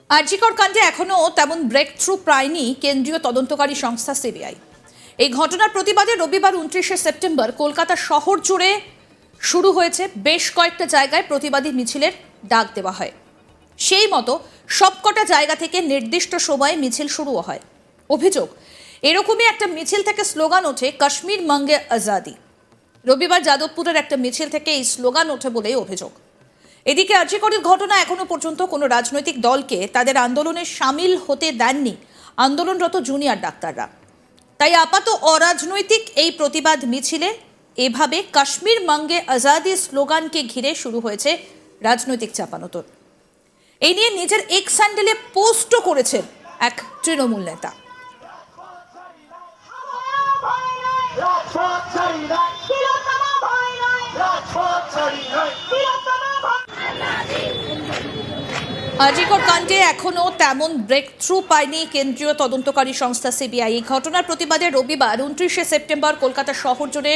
আরজিকর কাণ্ডে এখনও তেমন ব্রেক থ্রু পায়নি কেন্দ্রীয় তদন্তকারী সংস্থা সিবিআই। এই ঘটনার প্রতিবাদে রবিবার 29শে সেপ্টেম্বর কলকাতা শহর জুড়ে শুরু হয়েছে বেশ কয়েকটা জায়গায় প্রতিবাদী মিছিলের ডাক দেওয়া হয়। সেই মতো সবকটা জায়গা থেকে নির্দিষ্ট সময়ে মিছিল শুরুও হয়। অভিযোগ, এরকমই একটা মিছিল থেকে স্লোগান ওঠে কাশ্মীর মাঙ্গে আজাদি। রবিবার যাদবপুরের একটা মিছিল থেকে এই স্লোগান ওঠে বলেই অভিযোগ। এদিকে আরজিকরের ঘটনা এখনো পর্যন্ত কোনো রাজনৈতিক দলকে তাদের আন্দোলনে সামিল হতে দেননি আন্দোলনরত জুনিয়র ডাক্তাররা। তাই আপাত অরাজনৈতিক এই প্রতিবাদ মিছিলে এভাবে কাশ্মীর মাঙ্গে আজাদি স্লোগানকে ঘিরে শুরু হয়েছে রাজনৈতিক চাপানোতর। এই নিয়ে নিজের এক্স হ্যান্ডেলে পোস্টও করেছেন এক তৃণমূল নেতা। আরজিকর কাণ্ডে এখনো তেমন ব্রেক থ্রু পায়নি কেন্দ্রীয় তদন্তকারী সংস্থা সিবিআই। এই ঘটনার প্রতিবাদে রবিবার 29শে সেপ্টেম্বর কলকাতা শহর জুড়ে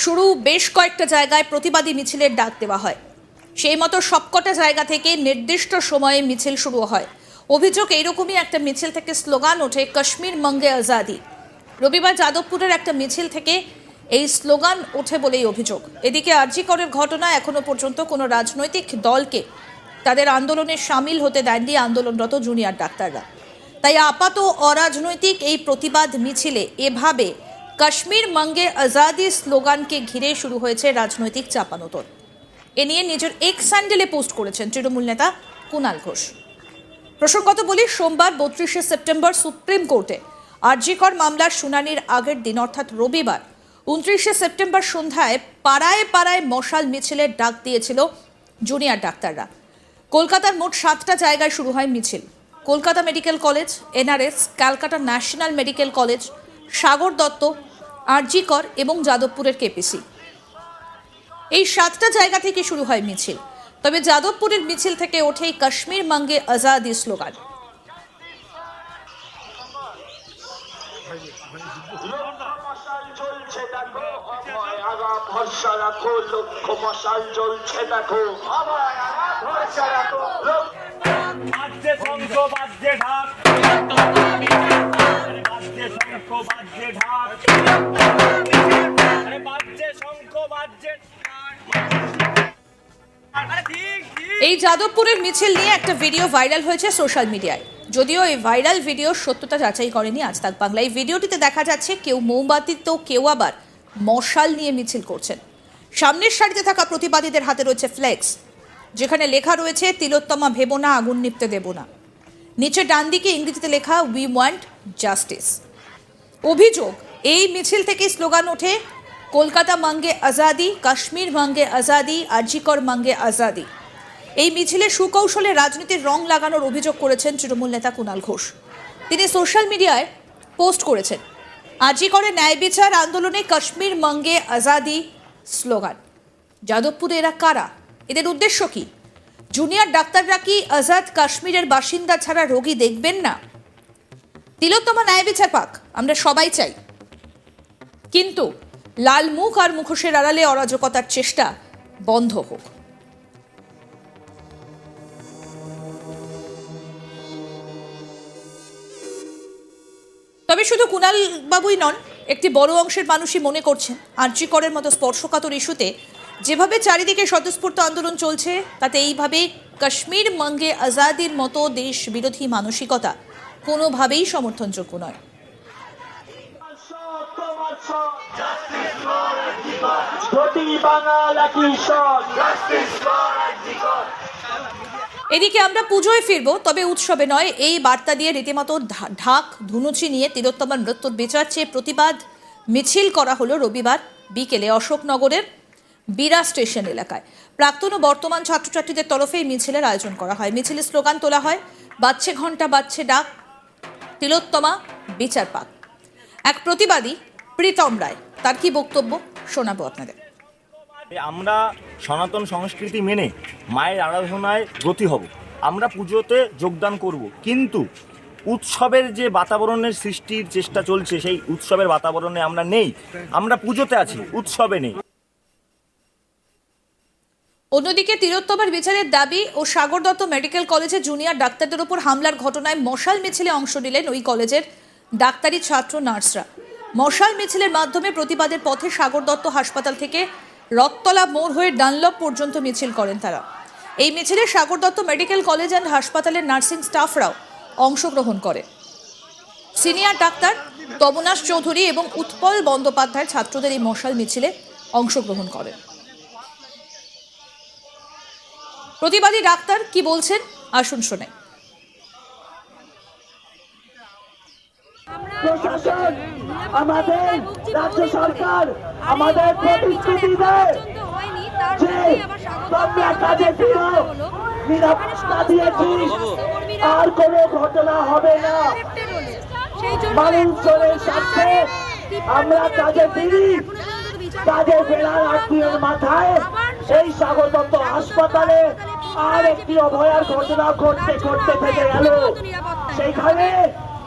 শুরু বেশ কয়েকটা জায়গায় প্রতিবাদী মিছিলের ডাক দেওয়া হয়। সেই মতো সবকটা জায়গা থেকে নির্দিষ্ট সময়ে মিছিল শুরু হয়। অভিযোগ, এইরকমই একটা মিছিল থেকে স্লোগান ওঠে কাশ্মীর মাঙ্গে আজাদি। রবিবার যাদবপুরের একটা মিছিল থেকে এই স্লোগান ওঠে বলেই অভিযোগ। এদিকে আরজিকরের ঘটনা এখনো পর্যন্ত কোনো রাজনৈতিক দলকে তাদের আন্দোলনে সামিল হতে দেননি আন্দোলনরত জুনিয়র ডাক্তাররা। তাই আপাত অরাজনৈতিক এই প্রতিবাদ মিছিলে এভাবে কাশ্মীর মাঙ্গে আজাদি স্লোগানকে ঘিরে শুরু হয়েছে রাজনৈতিক চাপানোতর। এ নিয়ে নিজের এক্স হ্যান্ডেলে পোস্ট করেছেন তৃণমূল নেতা কুণাল ঘোষ। প্রসঙ্গত বলি, সোমবার 32শে সেপ্টেম্বর সুপ্রিম কোর্টে আরজিকর মামলার শুনানির আগের দিন অর্থাৎ রবিবার 29শে সেপ্টেম্বর সন্ধ্যায় পাড়ায় পাড়ায় মশাল মিছিলের ডাক দিয়েছিল জুনিয়র ডাক্তাররা। কলকাতার মোট 7টা জায়গায় শুরু হয় মিছিল। Kolkata medical college, NRS, Calcutta national medical college, Sagar Dutta, RG Kar এবং যাদবপুরের কেপিসি, এই 7টা জায়গা থেকে শুরু হয় মিছিল। তবে যাদবপুরের মিছিল থেকে ওঠে কাশ্মীর মাঙ্গে আজাদি স্লোগান। এই যাদবপুরের মিছিল নিয়ে একটা ভিডিও ভাইরাল হয়েছে সোশ্যাল মিডিয়ায়। যদিও এই ভাইরাল ভিডিওর সত্যতা যাচাই করেনি আজ তাক বাংলা। এই ভিডিওটিতে দেখা যাচ্ছে কেউ মোমবাতি তো কেউ আবার মশাল নিয়ে মিছিল করছেন। সামনের সারিতে থাকা প্রতিবাদীদের হাতে রয়েছে ফ্লেক্স, যেখানে লেখা রয়েছে তিলোত্তমা ভেবো না, আগুন নিপতে দেব না। নিচে ডান দিকে ইংরেজিতে লেখা উই ওয়ান্ট জাস্টিস। অভিযোগ, এই মিছিল থেকে স্লোগান ওঠে কলকাতা মাঙ্গে আজাদি, কাশ্মীর মাঙ্গে আজাদি, আরজিকর মাঙ্গে আজাদি। এই মিছিলে সুকৌশলে রাজনীতির রং লাগানোর অভিযোগ করেছেন তৃণমূল নেতা কুণাল ঘোষ। তিনি সোশ্যাল মিডিয়ায় পোস্ট করেছেন আরজিকরের ন্যায় বিচার আন্দোলনে কাশ্মীর মাঙ্গে আজাদি স্লোগান। যাদবপুরে এরা কারা? এদের উদ্দেশ্য কি? জুনিয়র ডাক্তাররা কি আজাদ কাশ্মীরের বাসিন্দা ছাড়া রোগী দেখবেন না? তিলোত্তমা ন্যায় বিচার পাক, আমরা সবাই চাই, কিন্তু লাল মুখ আর মুখোশের আড়ালে অরাজকতার চেষ্টা বন্ধ হোক। তবে শুধু কুণাল বাবুই নন, একটি বড় অংশের মানুষই মনে করছেন আরজিকরের মতো স্পর্শকাতর ইস্যুতে যেভাবে চারিদিকে স্বতঃস্ফূর্ত আন্দোলন চলছে, তাতে এইভাবে কাশ্মীর মাঙ্গে আজাদির মতো দেশ বিরোধী মানসিকতা কোনোভাবেই সমর্থনযোগ্য নয়। এদিকে আমরা পুজোয় ফিরবো, তবে উৎসবে নয়, এই বার্তা দিয়ে রীতিমতো ঢাক ধুনুচি নিয়ে তিলোত্তমার মৃত্যুর বিচার চেয়ে প্রতিবাদ মিছিল করা হলো রবিবার বিকেলে অশোকনগরের বীরা স্টেশন এলাকায়। প্রাক্তন ও বর্তমান ছাত্রছাত্রীদের তরফে এই মিছিলের আয়োজন করা হয়। মিছিলে স্লোগান তোলা হয় বাজছে ঘন্টা বাজছে ডাক, তিলোত্তমা বিচার পাক। এক প্রতিবাদী প্রীতম রায়, তার কি বক্তব্য শোনাবো আপনাদের। আমরা সনাতন সংস্কৃতি মেনে মায়ের আরাধনায় ব্রতী হব, আমরা পুজোতে যোগদান করব, কিন্তু উৎসবের যে বাতাবরণের সৃষ্টির চেষ্টা চলছে সেই উৎসবের বাতাবরণে আমরা নেই। আমরা পুজোতে আছি, উৎসবে নেই। অন্যদিকে তিলোত্তমার বিচারের দাবি ও সাগর দত্ত মেডিকেল কলেজে জুনিয়র ডাক্তারদের উপর হামলার ঘটনায় মশাল মিছিলে অংশ নিলেন ওই কলেজের ডাক্তারি ছাত্র নার্সরা। মশাল মিছিলের মাধ্যমে প্রতিবাদের পথে সাগর দত্ত হাসপাতাল থেকে রথতলা মোড় হয়ে ডানলপ পর্যন্ত মিছিল করেন তারা। এই মিছিলে Sagar Dutta medical college and হাসপাতালের নার্সিং স্টাফরাও অংশগ্রহণ করে। সিনিয়র ডাক্তার তমনাশ চৌধুরী এবং উৎপল বন্দ্যোপাধ্যায় ছাত্রদের এই মশাল মিছিলে অংশগ্রহণ করেন। প্রতিবাদী ডাক্তার কি বলছেন আসুন শুনে। প্রশাসন আমাদের রাজ্য সরকার আমাদের প্রতিশ্রুতি দেয় যে তোমরা কাজে ফিরো, নিরাপত্তা দিয়েছি, আর কোনো ঘটনা হবে না। মানুষজনের স্বার্থে আমরা কাজে ফিরি। কাজে ফেরার 8 দিনের মাথায় এই সাগর দত্ত হাসপাতালে আর একটি অভয়ার ঘটনা ঘটতে থেকে গেল। সেইখানে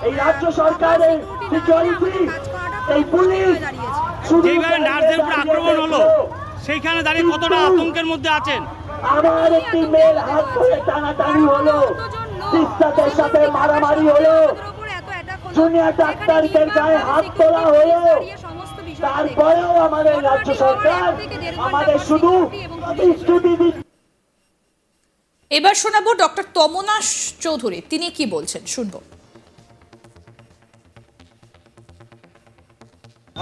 এই রাজ্য সরকারের সিকিউরিটি, এই পুলিশ যেখানে নার্সের উপর আক্রমণ হলো সেইখানে দাঁড়িয়ে কতটা আতঙ্কের মধ্যে আছেন? আমার একটি মেয়ের হাত ধরে টানাটানি হলো, সিস্টারদের সাথে মারামারি হলো, জুনিয়র ডাক্তারদের গায়ে হাত তোলা হলো। তারপরেও আমাদের রাজ্য সরকার আমাদের শুধু প্রতিশ্রুতি দিচ্ছে। এবার শোনাবো ডক্টর তমনাশ চৌধুরী, তিনি কি বলছেন শুনবো।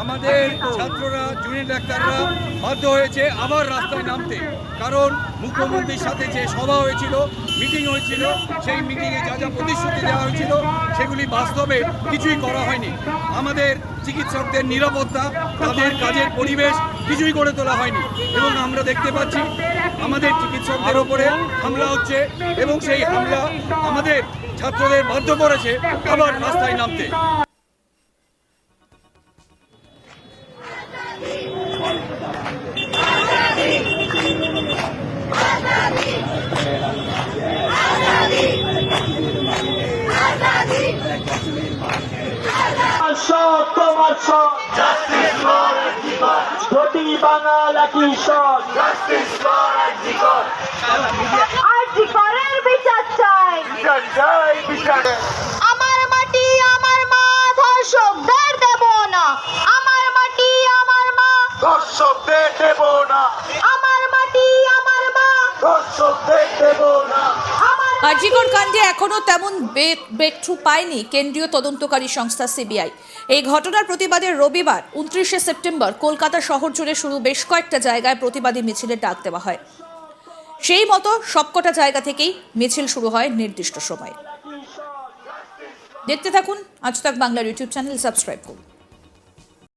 আমাদের ছাত্ররা, জুনিয়র ডাক্তাররা বাধ্য হয়েছে আবার রাস্তায় নামতে, কারণ মুখ্যমন্ত্রীর সাথে যে সভা হয়েছিল, মিটিং হয়েছিল, সেই মিটিংয়ে যা যা প্রতিশ্রুতি দেওয়া হয়েছিল সেগুলি বাস্তবে কিছুই করা হয়নি। আমাদের চিকিৎসকদের নিরাপত্তা, তাদের কাজের পরিবেশ কিছুই করে তোলা হয়নি এবং আমরা দেখতে পাচ্ছি আমাদের চিকিৎসকদের ওপরে হামলা হচ্ছে এবং সেই হামলা আমাদের ছাত্রদের বাধ্য করেছে আবার রাস্তায় নামতে। তোমার সব ঘটি বাঙাল একই সব আরজিকরের বিচার চাই। আমার মাটি আমার মা, ধর্ষকদের দেব না। আমার মাটি আমার মা, ধর্ষকদের দেব না। আমার মাটি আমার মা, ধর্ষকদের দেব না। আরজিকর কাণ্ডে এখনো তেমন ব্রেকথ্রু পায়নি কেন্দ্রীয় তদন্তকারী সংস্থা সিবিআই। এই ঘটনার প্রতিবাদে রবিবার 29শে সেপ্টেম্বর কলকাতা শহর জুড়ে শুরু বেশ কয়েকটা জায়গায় প্রতিবাদী মিছিলের ডাক দেওয়া হয়। সেই মতো সবকটা জায়গা থেকেই মিছিল শুরু হয় নির্দিষ্ট সময়ে। দেখতে থাকুন আজ তাক বাংলার ইউটিউব চ্যানেল, সাবস্ক্রাইব করুন।